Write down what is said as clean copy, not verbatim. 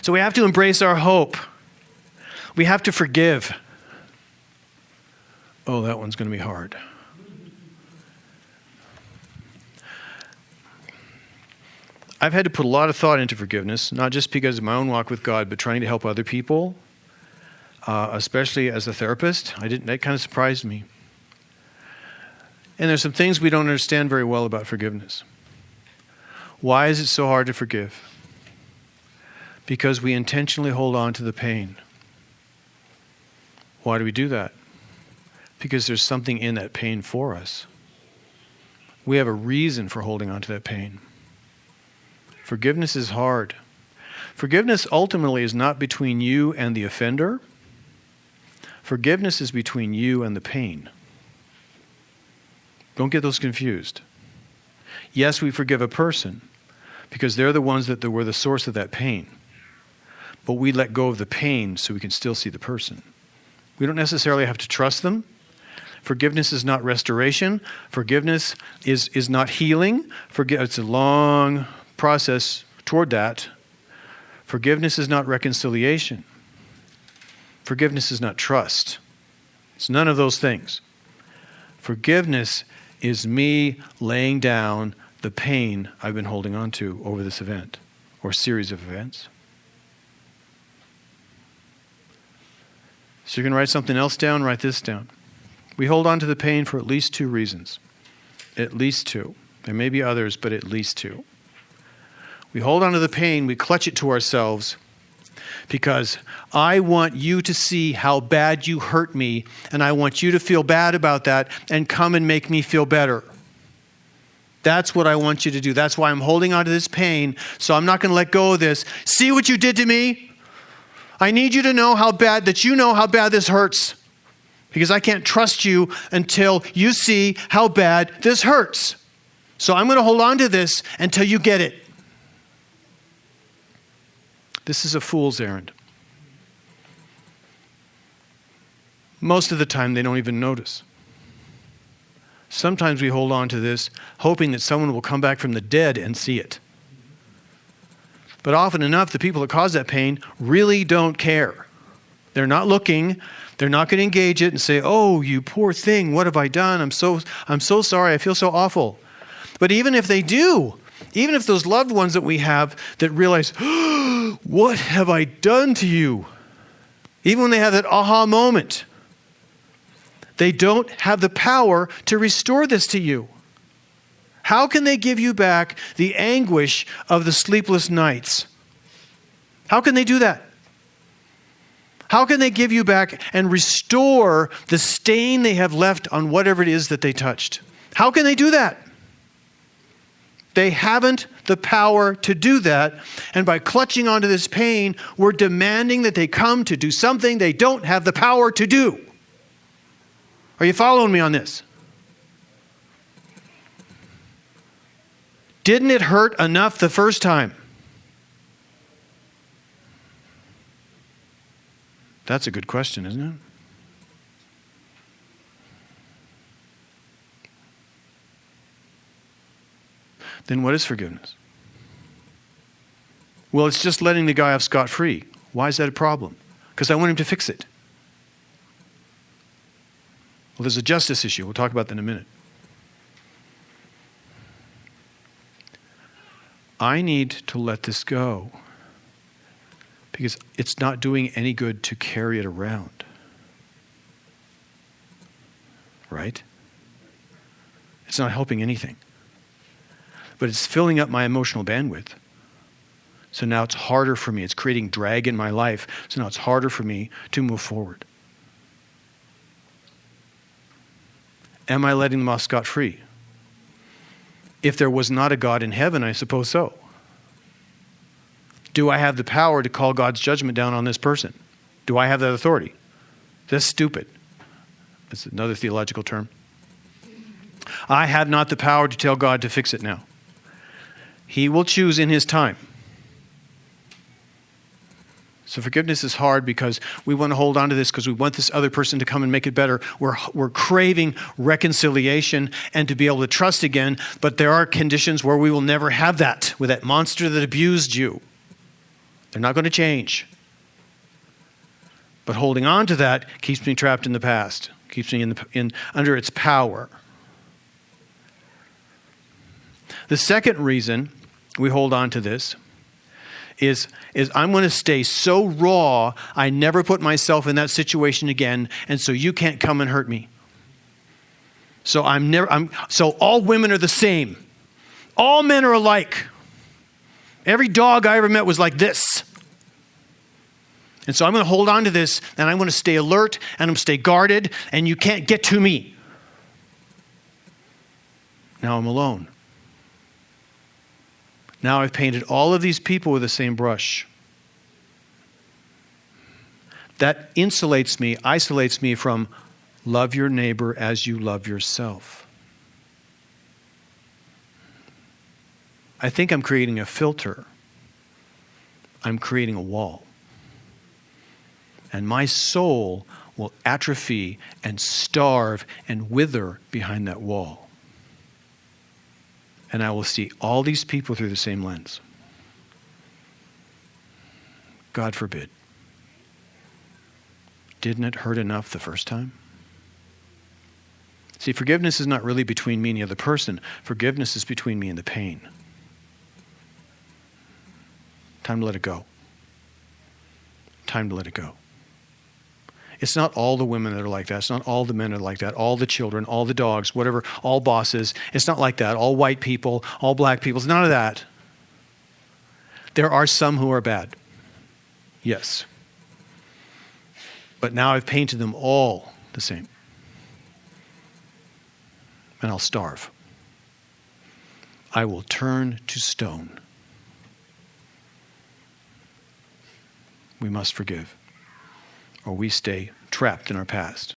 So we have to embrace our hope. We have to forgive. Oh, that one's going to be hard. I've had to put a lot of thought into forgiveness, not just because of my own walk with God, but trying to help other people, especially as a therapist. That kind of surprised me. And there's some things we don't understand very well about forgiveness. Why is it so hard to forgive? Because we intentionally hold on to the pain. Why do we do that? Because there's something in that pain for us. We have a reason for holding on to that pain. Forgiveness is hard. Forgiveness ultimately is not between you and the offender. Forgiveness is between you and the pain. Don't get those confused. Yes, we forgive a person because they're the ones that were the source of that pain. But we let go of the pain so we can still see the person. We don't necessarily have to trust them. Forgiveness is not restoration. Forgiveness is not healing. It's a long process toward that. Forgiveness is not reconciliation. Forgiveness is not trust. It's none of those things. Forgiveness is me laying down the pain I've been holding on to over this event or series of events. So you're going to write something else down, write this down. We hold on to the pain for at least 2 reasons. At least 2. There may be others, but at least 2. We hold on to the pain, we clutch it to ourselves because I want you to see how bad you hurt me, and I want you to feel bad about that and come and make me feel better. That's what I want you to do. That's why I'm holding on to this pain, so I'm not going to let go of this. See what you did to me? I need you to know how bad this hurts, because I can't trust you until you see how bad this hurts. So I'm going to hold on to this until you get it. This is a fool's errand. Most of the time, they don't even notice. Sometimes we hold on to this, hoping that someone will come back from the dead and see it. But often enough, the people that cause that pain really don't care. They're not looking. They're not going to engage it and say, "Oh, you poor thing, what have I done? I'm so sorry. I feel so awful." But even if they do, even if those loved ones that we have that realize, "Oh, what have I done to you?" Even when they have that aha moment, they don't have the power to restore this to you. How can they give you back the anguish of the sleepless nights? How can they do that? How can they give you back and restore the stain they have left on whatever it is that they touched? How can they do that? They haven't the power to do that. And by clutching onto this pain, we're demanding that they come to do something they don't have the power to do. Are you following me on this? Didn't it hurt enough the first time? That's a good question, isn't it? Then what is forgiveness? Well, it's just letting the guy off scot-free. Why is that a problem? Because I want him to fix it. Well, there's a justice issue. We'll talk about that in a minute. I need to let this go because it's not doing any good to carry it around. Right? It's not helping anything. But it's filling up my emotional bandwidth. So now it's harder for me. It's creating drag in my life. So now it's harder for me to move forward. Am I letting them off scot-free? If there was not a God in heaven, I suppose so. Do I have the power to call God's judgment down on this person? Do I have that authority? That's stupid. That's another theological term. I have not the power to tell God to fix it now. He will choose in His time. So forgiveness is hard because we want to hold on to this because we want this other person to come and make it better. We're craving reconciliation and to be able to trust again, but there are conditions where we will never have that with that monster that abused you. They're not going to change. But holding on to that keeps me trapped in the past, keeps me under its power. The second reason we hold on to this is I'm going to stay so raw, I never put myself in that situation again, and so you can't come and hurt me. So so all women are the same. All men are alike. Every dog I ever met was like this. And so I'm going to hold on to this, and I'm going to stay alert, and I'm going to stay guarded, and you can't get to me. Now I'm alone. Now I've painted all of these people with the same brush. That insulates me, isolates me from love your neighbor as you love yourself. I think I'm creating a filter. I'm creating a wall. And my soul will atrophy and starve and wither behind that wall. And I will see all these people through the same lens. God forbid. Didn't it hurt enough the first time? See, forgiveness is not really between me and the other person. Forgiveness is between me and the pain. Time to let it go. Time to let it go. It's not all the women that are like that. It's not all the men that are like that. All the children, all the dogs, whatever, all bosses. It's not like that. All white people, all black people. It's none of that. There are some who are bad. Yes. But now I've painted them all the same. And I'll starve. I will turn to stone. We must forgive, or we stay trapped in our past.